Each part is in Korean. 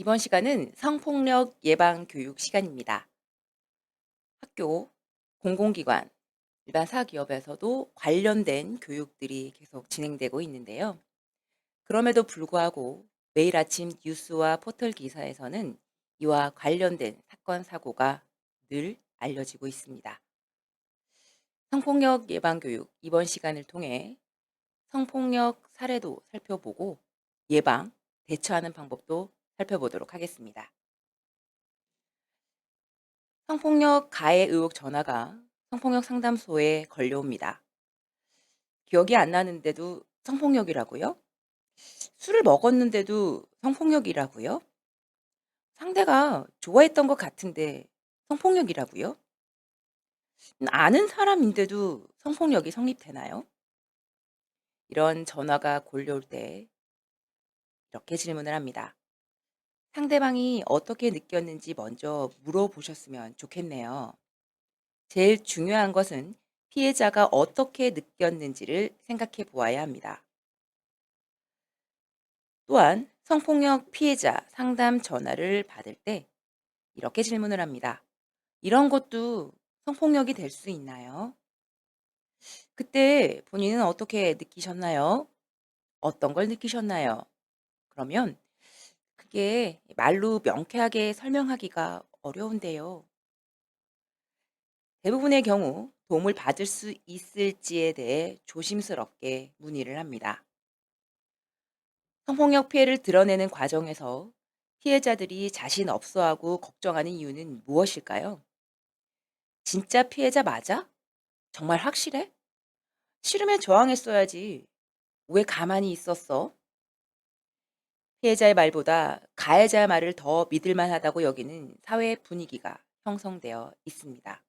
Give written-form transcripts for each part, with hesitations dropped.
이번 시간은 성폭력 예방 교육 시간입니다. 학교, 공공기관, 일반 사기업에서도 관련된 교육들이 계속 진행되고 있는데요. 그럼에도 불구하고 매일 아침 뉴스와 포털 기사에서는 이와 관련된 사건, 사고가 늘 알려지고 있습니다. 성폭력 예방 교육 이번 시간을 통해 성폭력 사례도 살펴보고 예방, 대처하는 방법도 살펴보도록 하겠습니다. 성폭력 가해 의혹 전화가 성폭력 상담소에 걸려옵니다. 기억이 안 나는데도 성폭력이라고요? 술을 먹었는데도 성폭력이라고요? 상대가 좋아했던 것 같은데 성폭력이라고요? 아는 사람인데도 성폭력이 성립되나요? 이런 전화가 몰려올 때 이렇게 질문을 합니다. 상대방이 어떻게 느꼈는지 먼저 물어보셨으면 좋겠네요. 제일 중요한 것은 피해자가 어떻게 느꼈는지를 생각해 보아야 합니다. 또한 성폭력 피해자 상담 전화를 받을 때 이렇게 질문을 합니다. 이런 것도 성폭력이 될 수 있나요? 그때 본인은 어떻게 느끼셨나요? 어떤 걸 느끼셨나요? 그러면 그게 말로 명쾌하게 설명하기가 어려운데요. 대부분의 경우 도움을 받을 수 있을지에 대해 조심스럽게 문의를 합니다. 성폭력 피해를 드러내는 과정에서 피해자들이 자신 없어하고 걱정하는 이유는 무엇일까요? 진짜 피해자 맞아? 정말 확실해? 싫으면 저항했어야지. 왜 가만히 있었어? 피해자의 말보다 가해자의 말을 더 믿을 만하다고 여기는 사회 분위기가 형성되어 있습니다.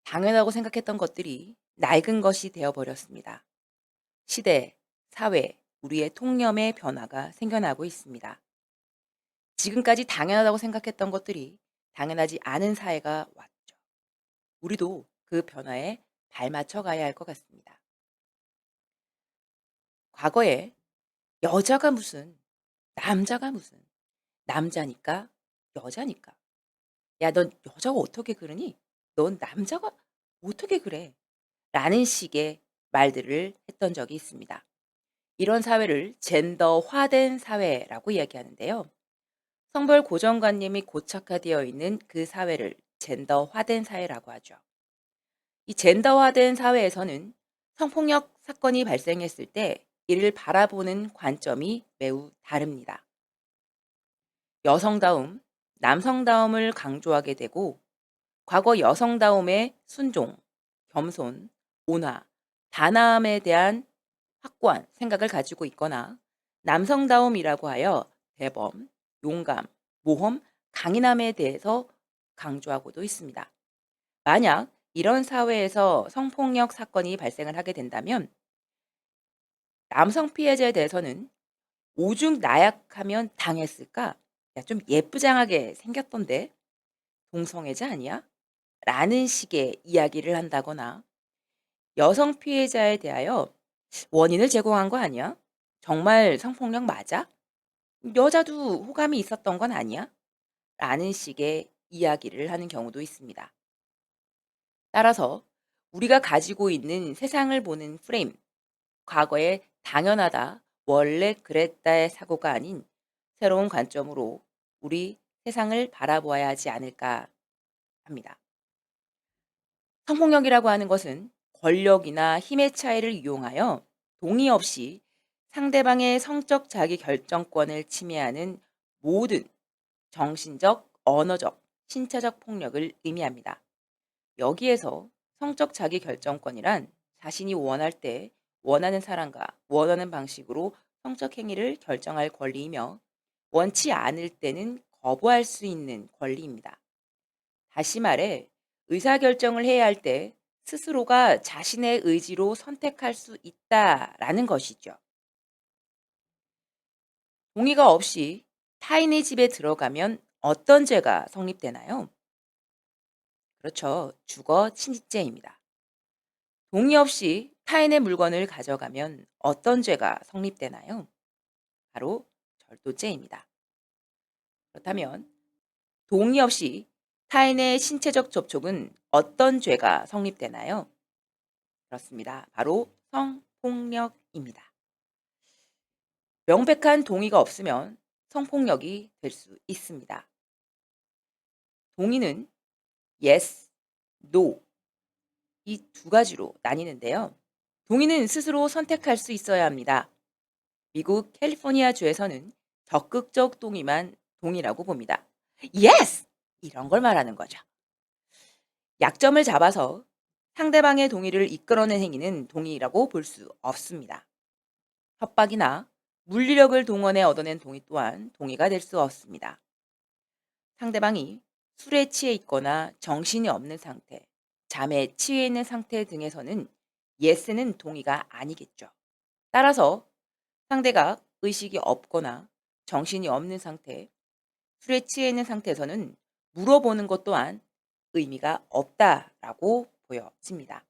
당연하고 생각했던 것들이 낡은 것이 되어버렸습니다. 시대, 사회, 우리의 통념의 변화가 생겨나고 있습니다. 지금까지 당연하다고 생각했던 것들이 당연하지 않은 사회가 왔죠. 우리도 그 변화에 발맞춰 가야 할 것 같습니다. 과거에 여자가 무슨, 남자가 무슨, 남자니까, 여자니까. 야, 넌 여자가 어떻게 그러니? 넌 남자가 어떻게 그래? 라는 식의 말들을 했던 적이 있습니다. 이런 사회를 젠더화된 사회라고 이야기하는데요. 성별 고정관념이 고착화되어 있는 그 사회를 젠더화된 사회라고 하죠. 이 젠더화된 사회에서는 성폭력 사건이 발생했을 때 이를 바라보는 관점이 매우 다릅니다. 여성다움, 남성다움을 강조하게 되고 과거 여성다움의 순종, 겸손, 온화, 단아함에 대한 확고한 생각을 가지고 있거나 남성다움이라고 하여 대범, 용감, 모험, 강인함에 대해서 강조하고도 있습니다. 만약 이런 사회에서 성폭력 사건이 발생을 하게 된다면 남성 피해자에 대해서는 오죽 나약하면 당했을까? 야, 좀 예쁘장하게 생겼던데 동성애자 아니야? 라는 식의 이야기를 한다거나 여성 피해자에 대하여 원인을 제공한 거 아니야? 정말 성폭력 맞아? 여자도 호감이 있었던 건 아니야? 라는 식의 이야기를 하는 경우도 있습니다. 따라서 우리가 가지고 있는 세상을 보는 프레임, 과거에 당연하다, 원래 그랬다의 사고가 아닌 새로운 관점으로 우리 세상을 바라보아야 하지 않을까 합니다. 성폭력이라고 하는 것은 권력이나 힘의 차이를 이용하여 동의 없이 상대방의 성적 자기 결정권을 침해하는 모든 정신적, 언어적, 신체적 폭력을 의미합니다. 여기에서 성적 자기 결정권이란 자신이 원할 때 원하는 사람과 원하는 방식으로 성적 행위를 결정할 권리이며 원치 않을 때는 거부할 수 있는 권리입니다. 다시 말해 의사결정을 해야 할 때 스스로가 자신의 의지로 선택할 수 있다라는 것이죠. 동의가 없이 타인의 집에 들어가면 어떤 죄가 성립되나요? 그렇죠. 주거 침입죄입니다. 동의 없이 타인의 물건을 가져가면 어떤 죄가 성립되나요? 바로 별도죄입니다. 그렇다면 동의 없이 타인의 신체적 접촉은 어떤 죄가 성립되나요? 그렇습니다. 바로 성폭력입니다. 명백한 동의가 없으면 성폭력이 될 수 있습니다. 동의는 yes, no 이 두 가지로 나뉘는데요. 동의는 스스로 선택할 수 있어야 합니다. 미국 캘리포니아 주에서는 적극적 동의만 동의라고 봅니다. yes! 이런 걸 말하는 거죠. 약점을 잡아서 상대방의 동의를 이끌어낸 행위는 동의라고 볼 수 없습니다. 협박이나 물리력을 동원해 얻어낸 동의 또한 동의가 될 수 없습니다. 상대방이 술에 취해 있거나 정신이 없는 상태, 잠에 취해 있는 상태 등에서는 yes는 동의가 아니겠죠. 따라서 상대가 의식이 없거나 정신이 없는 상태, 술에 취해 있는 상태에서는 물어보는 것 또한 의미가 없다라고 보여집니다.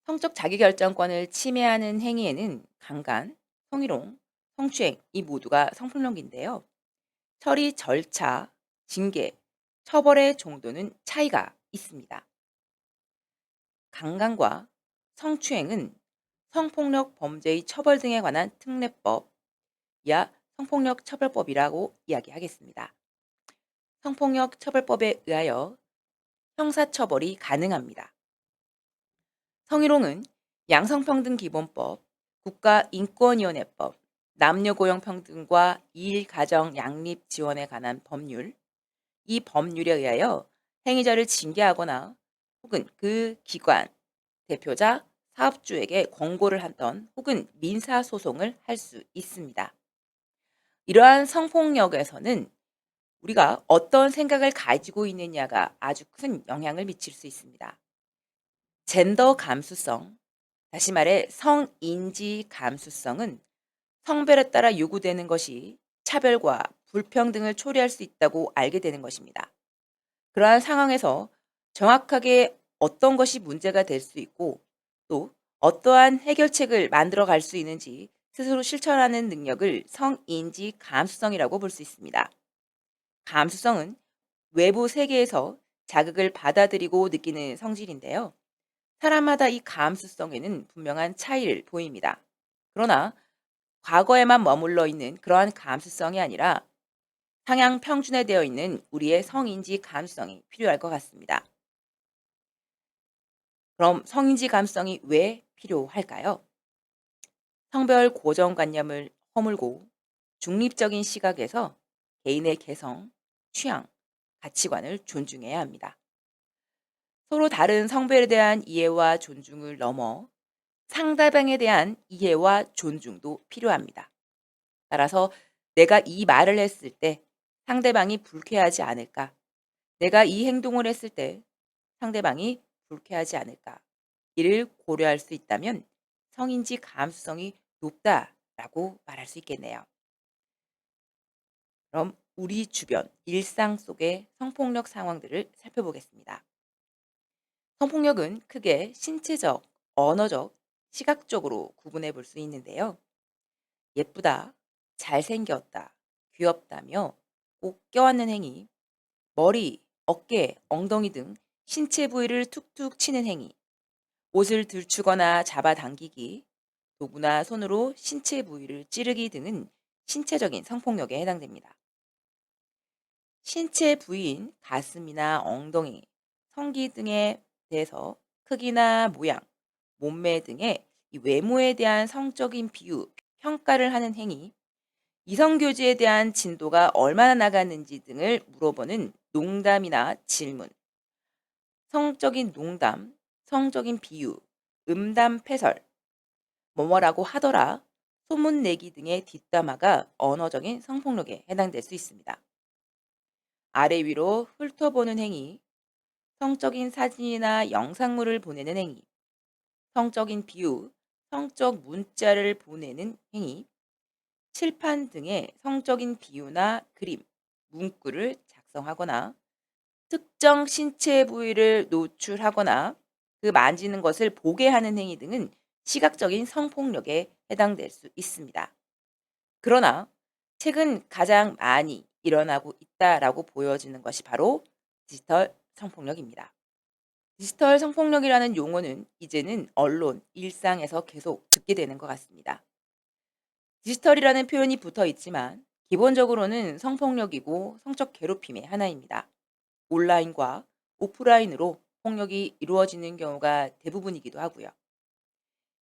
성적 자기결정권을 침해하는 행위에는 강간, 성희롱, 성추행 이 모두가 성폭력인데요. 처리 절차, 징계, 처벌의 정도는 차이가 있습니다. 강간과 성추행은 성폭력 범죄의 처벌 등에 관한 특례법, 야 성폭력 처벌법이라고 이야기하겠습니다. 성폭력 처벌법에 의하여 형사처벌이 가능합니다. 성희롱은 양성평등기본법, 국가인권위원회법, 남녀고용평등과 일가정 양립 지원에 관한 법률, 이 법률에 의하여 행위자를 징계하거나 혹은 그 기관, 대표자, 사업주에게 권고를 하던 혹은 민사소송을 할 수 있습니다. 이러한 성폭력에서는 우리가 어떤 생각을 가지고 있느냐가 아주 큰 영향을 미칠 수 있습니다. 젠더 감수성, 다시 말해 성인지 감수성은 성별에 따라 요구되는 것이 차별과 불평등을 초래할 수 있다고 알게 되는 것입니다. 그러한 상황에서 정확하게 어떤 것이 문제가 될 수 있고 또 어떠한 해결책을 만들어 갈 수 있는지 스스로 실천하는 능력을 성인지 감수성이라고 볼 수 있습니다. 감수성은 외부 세계에서 자극을 받아들이고 느끼는 성질인데요. 사람마다 이 감수성에는 분명한 차이를 보입니다. 그러나 과거에만 머물러 있는 그러한 감수성이 아니라 상향 평준화되어 있는 우리의 성인지 감수성이 필요할 것 같습니다. 그럼 성인지 감수성이 왜 필요할까요? 성별 고정관념을 허물고 중립적인 시각에서 개인의 개성, 취향, 가치관을 존중해야 합니다. 서로 다른 성별에 대한 이해와 존중을 넘어 상대방에 대한 이해와 존중도 필요합니다. 따라서 내가 이 말을 했을 때 상대방이 불쾌하지 않을까? 내가 이 행동을 했을 때 상대방이 불쾌하지 않을까? 이를 고려할 수 있다면 성인지 감수성이 높다라고 말할 수 있겠네요. 그럼 우리 주변 일상 속의 성폭력 상황들을 살펴보겠습니다. 성폭력은 크게 신체적, 언어적, 시각적으로 구분해 볼 수 있는데요. 예쁘다, 잘생겼다, 귀엽다며 꼭 껴안는 행위, 머리, 어깨, 엉덩이 등 신체 부위를 툭툭 치는 행위, 옷을 들추거나 잡아당기기, 도구나 손으로 신체 부위를 찌르기 등은 신체적인 성폭력에 해당됩니다. 신체 부위인 가슴이나 엉덩이, 성기 등에 대해서 크기나 모양, 몸매 등의 이 외모에 대한 성적인 비유, 평가를 하는 행위, 이성교제에 대한 진도가 얼마나 나갔는지 등을 물어보는 농담이나 질문, 성적인 농담, 성적인 비유, 음담패설, 뭐뭐라고 하더라, 소문내기 등의 뒷담화가 언어적인 성폭력에 해당될 수 있습니다. 아래 위로 훑어보는 행위, 성적인 사진이나 영상물을 보내는 행위, 성적인 비유, 성적 문자를 보내는 행위, 칠판 등의 성적인 비유나 그림, 문구를 작성하거나 특정 신체 부위를 노출하거나 그 만지는 것을 보게 하는 행위 등은 시각적인 성폭력에 해당될 수 있습니다. 그러나 최근 가장 많이 일어나고 있다라고 보여지는 것이 바로 디지털 성폭력입니다. 디지털 성폭력이라는 용어는 이제는 언론, 일상에서 계속 듣게 되는 것 같습니다. 디지털이라는 표현이 붙어 있지만 기본적으로는 성폭력이고 성적 괴롭힘의 하나입니다. 온라인과 오프라인으로 폭력이 이루어지는 경우가 대부분이기도 하고요.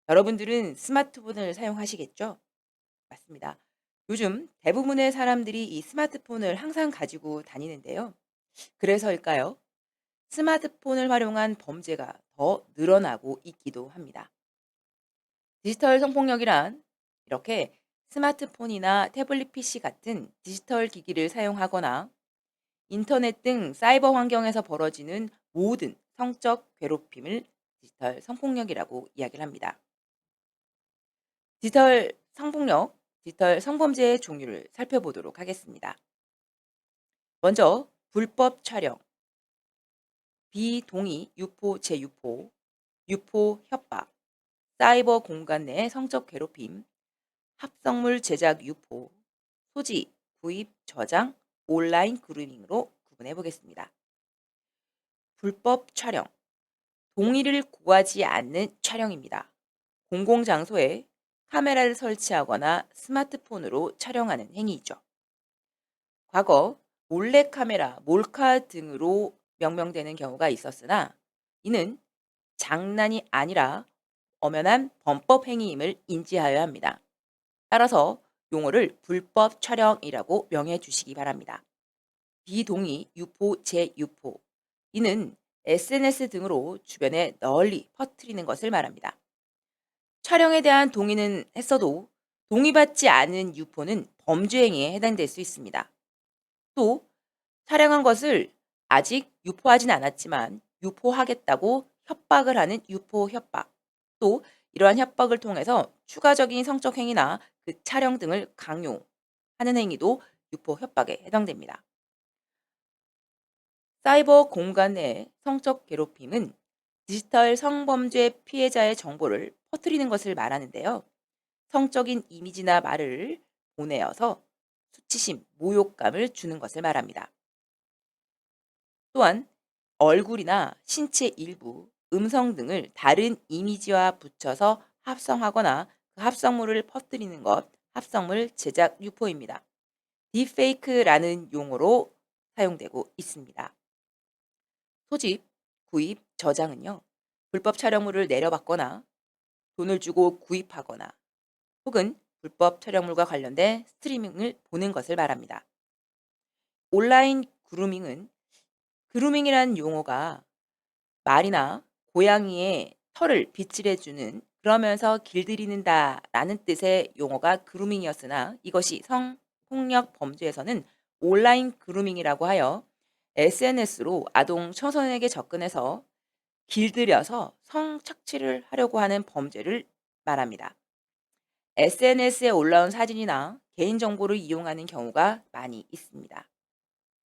여러분들은 스마트폰을 사용하시겠죠? 맞습니다. 요즘 대부분의 사람들이 이 스마트폰을 항상 가지고 다니는데요. 그래서일까요? 스마트폰을 활용한 범죄가 더 늘어나고 있기도 합니다. 디지털 성폭력이란 이렇게 스마트폰이나 태블릿 PC 같은 디지털 기기를 사용하거나 인터넷 등 사이버 환경에서 벌어지는 모든 성적 괴롭힘을 디지털 성폭력이라고 이야기를 합니다. 디지털 성폭력, 디지털 성범죄의 종류를 살펴보도록 하겠습니다. 먼저 불법 촬영, 비동의 유포 재유포, 유포 협박, 사이버 공간 내 성적 괴롭힘, 합성물 제작 유포, 소지, 구입, 저장, 온라인 그루밍으로 구분해 보겠습니다. 불법 촬영, 동의를 구하지 않는 촬영입니다. 공공장소에 카메라를 설치하거나 스마트폰으로 촬영하는 행위이죠. 과거 몰래카메라, 몰카 등으로 명명되는 경우가 있었으나 이는 장난이 아니라 엄연한 범법 행위임을 인지하여야 합니다. 따라서 용어를 불법 촬영이라고 명해 주시기 바랍니다. 비동의, 유포, 재유포. 이는 SNS 등으로 주변에 널리 퍼뜨리는 것을 말합니다. 촬영에 대한 동의는 했어도 동의받지 않은 유포는 범죄 행위에 해당될 수 있습니다. 또 촬영한 것을 아직 유포하진 않았지만 유포하겠다고 협박을 하는 유포 협박. 또 이러한 협박을 통해서 추가적인 성적 행위나 그 촬영 등을 강요하는 행위도 유포 협박에 해당됩니다. 사이버 공간 내 성적 괴롭힘은 디지털 성범죄 피해자의 정보를 퍼뜨리는 것을 말하는데요. 성적인 이미지나 말을 보내어서 수치심, 모욕감을 주는 것을 말합니다. 또한 얼굴이나 신체 일부, 음성 등을 다른 이미지와 붙여서 합성하거나 그 합성물을 퍼뜨리는 것, 합성물 제작 유포입니다. 딥페이크라는 용어로 사용되고 있습니다. 소집, 구입, 저장은요. 불법 촬영물을 내려받거나 돈을 주고 구입하거나 혹은 불법 촬영물과 관련된 스트리밍을 보는 것을 말합니다. 온라인 그루밍은 그루밍이라는 용어가 말이나 고양이의 털을 빗질해주는 그러면서 길들이는다라는 뜻의 용어가 그루밍이었으나 이것이 성폭력 범죄에서는 온라인 그루밍이라고 하여 SNS로 아동 청소년에게 접근해서 길들여서 성착취를 하려고 하는 범죄를 말합니다. SNS에 올라온 사진이나 개인정보를 이용하는 경우가 많이 있습니다.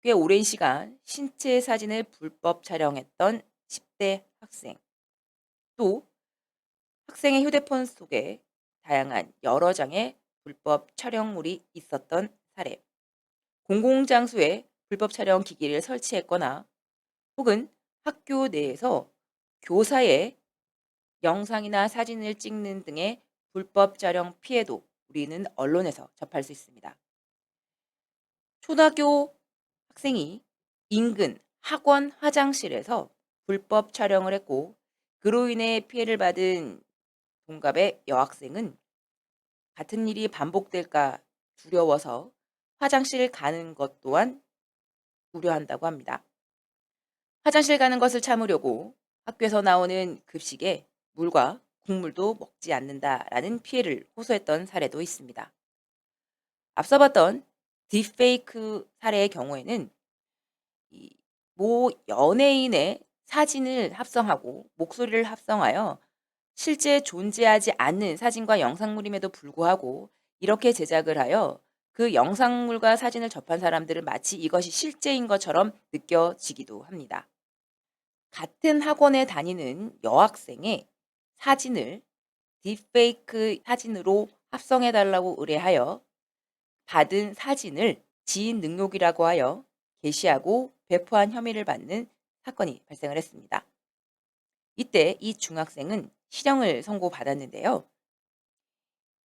꽤 오랜 시간 신체 사진을 불법 촬영했던 10대 학생, 또 학생의 휴대폰 속에 다양한 여러 장의 불법 촬영물이 있었던 사례, 공공장소에 불법 촬영 기기를 설치했거나 혹은 학교 내에서 교사의 영상이나 사진을 찍는 등의 불법 촬영 피해도 우리는 언론에서 접할 수 있습니다. 초등학교 학생이 인근 학원 화장실에서 불법 촬영을 했고 그로 인해 피해를 받은 동갑의 여학생은 같은 일이 반복될까 두려워서 화장실 가는 것 또한 우려한다고 합니다. 화장실 가는 것을 참으려고 학교에서 나오는 급식에 물과 국물도 먹지 않는다라는 피해를 호소했던 사례도 있습니다. 앞서 봤던 딥페이크 사례의 경우에는 이 모 연예인의 사진을 합성하고 목소리를 합성하여 실제 존재하지 않는 사진과 영상물임에도 불구하고 이렇게 제작을 하여 그 영상물과 사진을 접한 사람들은 마치 이것이 실제인 것처럼 느껴지기도 합니다. 같은 학원에 다니는 여학생의 사진을 딥페이크 사진으로 합성해 달라고 의뢰하여 받은 사진을 지인 능욕이라고 하여 게시하고 배포한 혐의를 받는 사건이 발생을 했습니다. 이때 이 중학생은 실형을 선고받았는데요.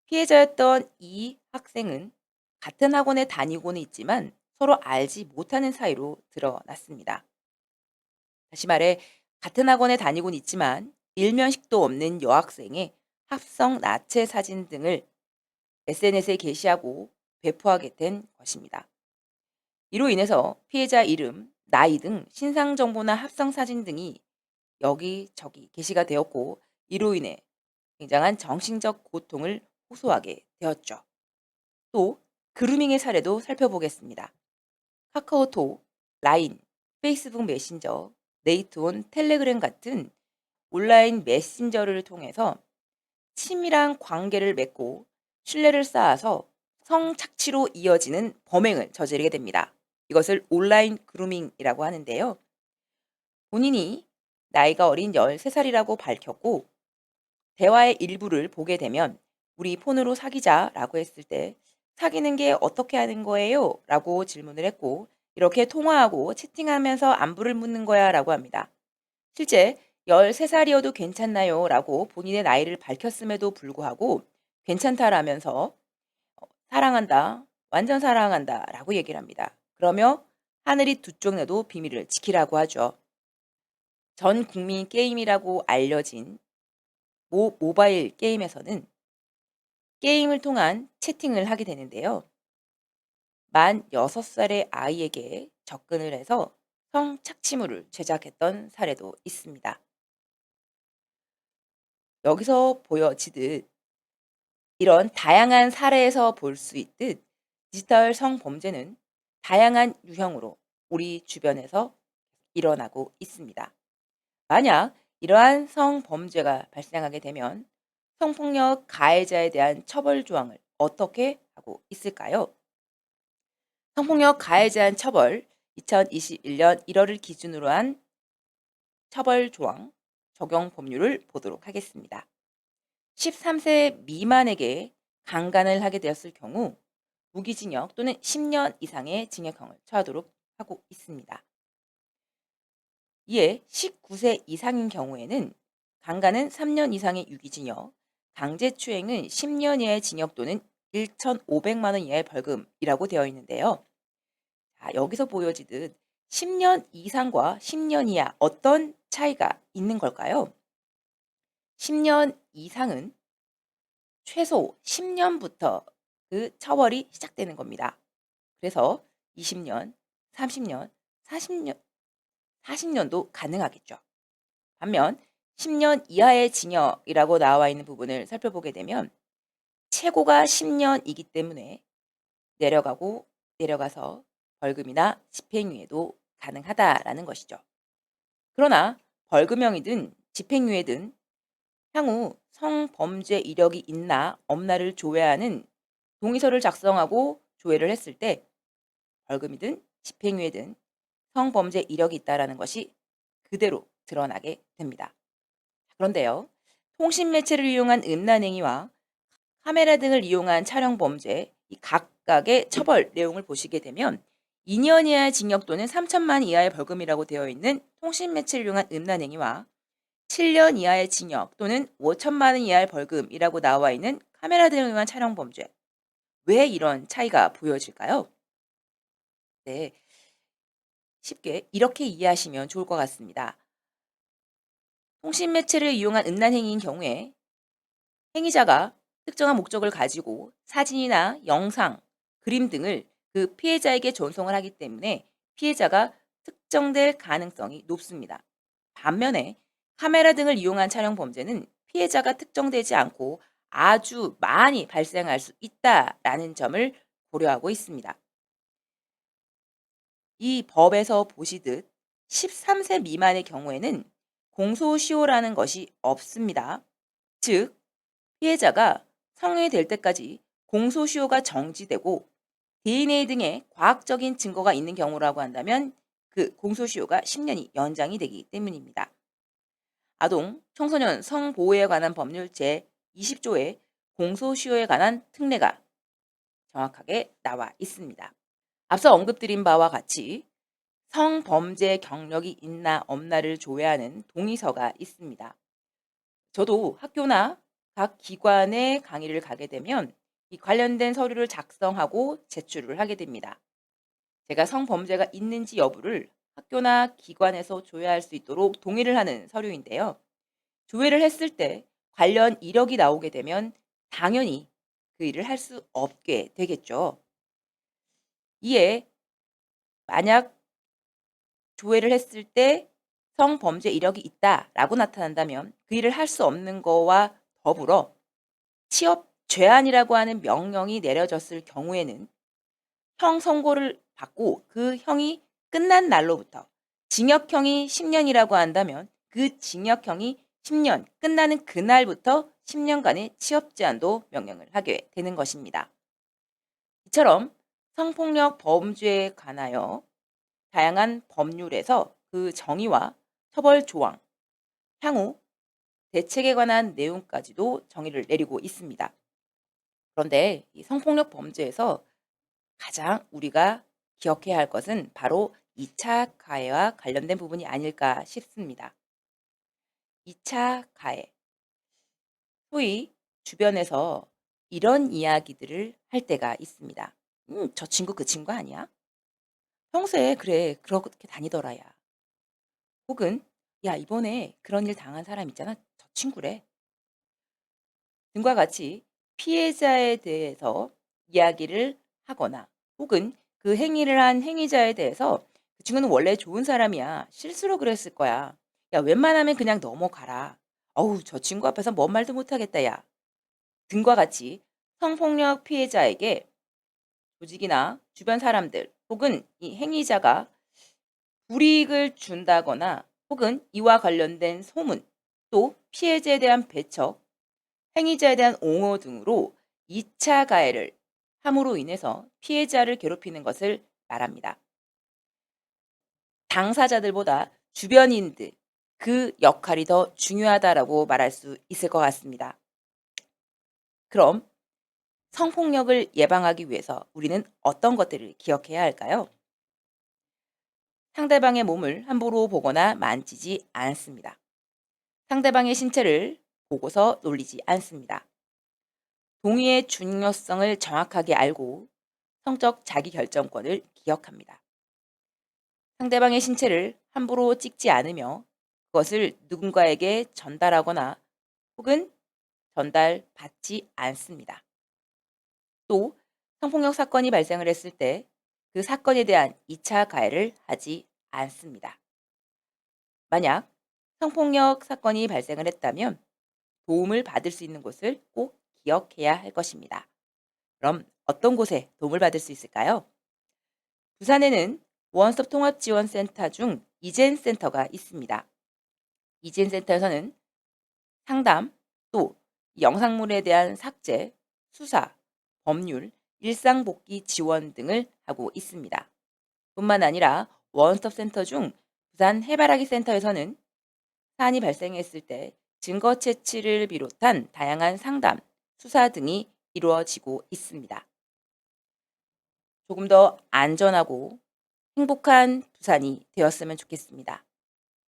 피해자였던 이 학생은 같은 학원에 다니고는 있지만 서로 알지 못하는 사이로 드러났습니다. 다시 말해 같은 학원에 다니고는 있지만 일면식도 없는 여학생의 합성 나체 사진 등을 SNS에 게시하고 배포하게 된 것입니다. 이로 인해서 피해자 이름, 나이 등 신상 정보나 합성 사진 등이 여기저기 게시가 되었고, 이로 인해 굉장한 정신적 고통을 호소하게 되었죠. 또 그루밍의 사례도 살펴보겠습니다. 카카오톡, 라인, 페이스북 메신저, 네이트온, 텔레그램 같은 온라인 메신저를 통해서 친밀한 관계를 맺고 신뢰를 쌓아서 성착취로 이어지는 범행을 저지르게 됩니다. 이것을 온라인 그루밍이라고 하는데요. 본인이 나이가 어린 13살이라고 밝혔고, 대화의 일부를 보게 되면 "우리 폰으로 사귀자."라고 했을 때 "사귀는 게 어떻게 하는 거예요?" 라고 질문을 했고, "이렇게 통화하고 채팅하면서 안부를 묻는 거야."라고 합니다. 실제 "13살이어도 괜찮나요?" 라고 본인의 나이를 밝혔음에도 불구하고 괜찮다라면서 "사랑한다. 완전 사랑한다."라고 얘기를 합니다. 그러며 하늘이 두 쪽 내도 비밀을 지키라고 하죠. 전 국민 게임이라고 알려진 모바일 게임에서는 게임을 통한 채팅을 하게 되는데요. 만 6살의 아이에게 접근을 해서 성착취물을 제작했던 사례도 있습니다. 여기서 보여지듯 이런 다양한 사례에서 볼 수 있듯 디지털 성범죄는 다양한 유형으로 우리 주변에서 일어나고 있습니다. 만약 이러한 성범죄가 발생하게 되면 성폭력 가해자에 대한 처벌 조항을 어떻게 하고 있을까요? 성폭력 가해자에 대한 처벌, 2021년 1월을 기준으로 한 처벌 조항 적용 법률을 보도록 하겠습니다. 13세 미만에게 강간을 하게 되었을 경우 무기징역 또는 10년 이상의 징역형을 처하도록 하고 있습니다. 이에 19세 이상인 경우에는 강간은 3년 이상의 유기징역, 강제추행은 10년 이하의 징역 또는 1,500만 원 이하의 벌금이라고 되어 있는데요. 자, 여기서 보여지듯 10년 이상과 10년 이하 어떤 차이가 있는 걸까요? 10년 이상은 최소 10년부터 그 처벌이 시작되는 겁니다. 그래서 20년, 30년, 40년, 40년도 가능하겠죠. 반면 10년 이하의 징역이라고 나와 있는 부분을 살펴보게 되면 최고가 10년이기 때문에 내려가고 내려가서 벌금이나 집행유예도 가능하다라는 것이죠. 그러나 벌금형이든 집행유예든 향후 성범죄 이력이 있나 없나를 조회하는 동의서를 작성하고 조회를 했을 때 벌금이든 집행유예든 성범죄 이력이 있다라는 것이 그대로 드러나게 됩니다. 그런데요, 통신 매체를 이용한 음란행위와 카메라 등을 이용한 촬영 범죄, 이 각각의 처벌 내용을 보시게 되면 2년 이하의 징역 또는 3천만 이하의 벌금이라고 되어 있는 통신 매체를 이용한 음란행위와 7년 이하의 징역 또는 5천만 원 이하의 벌금이라고 나와 있는 카메라 등을 이용한 촬영 범죄. 왜 이런 차이가 보여질까요? 네, 쉽게 이렇게 이해하시면 좋을 것 같습니다. 통신 매체를 이용한 음란행위인 경우에 행위자가 특정한 목적을 가지고 사진이나 영상, 그림 등을 그 피해자에게 전송을 하기 때문에 피해자가 특정될 가능성이 높습니다. 반면에 카메라 등을 이용한 촬영 범죄는 피해자가 특정되지 않고 아주 많이 발생할 수 있다라는 점을 고려하고 있습니다. 이 법에서 보시듯 13세 미만의 경우에는 공소시효라는 것이 없습니다. 즉, 피해자가 성인이 될 때까지 공소시효가 정지되고 DNA 등의 과학적인 증거가 있는 경우라고 한다면 그 공소시효가 10년이 연장이 되기 때문입니다. 아동, 청소년 성보호에 관한 법률 제20조의 공소시효에 관한 특례가 정확하게 나와 있습니다. 앞서 언급드린 바와 같이 성범죄 경력이 있나 없나를 조회하는 동의서가 있습니다. 저도 학교나 각 기관에 강의를 가게 되면 이 관련된 서류를 작성하고 제출을 하게 됩니다. 제가 성범죄가 있는지 여부를 학교나 기관에서 조회할 수 있도록 동의를 하는 서류인데요. 조회를 했을 때 관련 이력이 나오게 되면 당연히 그 일을 할 수 없게 되겠죠. 이에 만약 조회를 했을 때 성범죄 이력이 있다라고 나타난다면 그 일을 할 수 없는 거와 더불어 취업 제한이라고 하는 명령이 내려졌을 경우에는 형 선고를 받고 그 형이 끝난 날로부터 징역형이 10 년이라고 한다면 그 징역형이 10년 끝나는 그날부터 10 년간의 취업 제한도 명령을 하게 되는 것입니다. 이처럼 성폭력 범죄에 관하여 다양한 법률에서 그 정의와 처벌 조항, 향후 대책에 관한 내용까지도 정의를 내리고 있습니다. 그런데 이 성폭력 범죄에서 가장 우리가 기억해야 할 것은 바로 2차 가해와 관련된 부분이 아닐까 싶습니다. 2차 가해, 소위 주변에서 이런 이야기들을 할 때가 있습니다. 저 친구 그 친구 아니야? 평소에 그래, 그렇게 다니더라, 야. 혹은, 야, 이번에 그런 일 당한 사람 있잖아. 저 친구래. 등과 같이 피해자에 대해서 이야기를 하거나 혹은 그 행위를 한 행위자에 대해서 그 친구는 원래 좋은 사람이야. 실수로 그랬을 거야. 야, 웬만하면 그냥 넘어가라. 어우, 저 친구 앞에서 뭔 말도 못하겠다, 야. 등과 같이 성폭력 피해자에게 조직이나 주변 사람들 혹은 이 행위자가 불이익을 준다거나 혹은 이와 관련된 소문, 또 피해자에 대한 배척, 행위자에 대한 옹호 등으로 2차 가해를 함으로 인해서 피해자를 괴롭히는 것을 말합니다. 당사자들보다 주변인들, 그 역할이 더 중요하다라고 말할 수 있을 것 같습니다. 그럼 성폭력을 예방하기 위해서 우리는 어떤 것들을 기억해야 할까요? 상대방의 몸을 함부로 보거나 만지지 않습니다. 상대방의 신체를 보고서 놀리지 않습니다. 동의의 중요성을 정확하게 알고 성적 자기결정권을 기억합니다. 상대방의 신체를 함부로 찍지 않으며 그것을 누군가에게 전달하거나 혹은 전달받지 않습니다. 또 성폭력 사건이 발생을 했을 때 그 사건에 대한 2차 가해를 하지 않습니다. 만약 성폭력 사건이 발생을 했다면 도움을 받을 수 있는 곳을 꼭 기억해야 할 것입니다. 그럼 어떤 곳에 도움을 받을 수 있을까요? 부산에는 원스톱 통합지원센터 중 이젠센터가 있습니다. 이젠센터에서는 상담, 또 영상물에 대한 삭제, 수사, 법률, 일상복귀 지원 등을 하고 있습니다. 뿐만 아니라 원스톱 센터 중 부산 해바라기 센터에서는 사안이 발생했을 때 증거 채취를 비롯한 다양한 상담, 수사 등이 이루어지고 있습니다. 조금 더 안전하고 행복한 부산이 되었으면 좋겠습니다.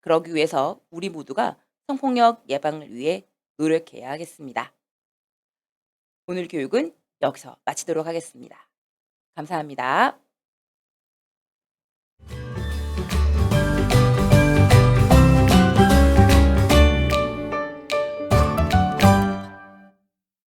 그러기 위해서 우리 모두가 성폭력 예방을 위해 노력해야 하겠습니다. 오늘 교육은 여기서 마치도록 하겠습니다. 감사합니다.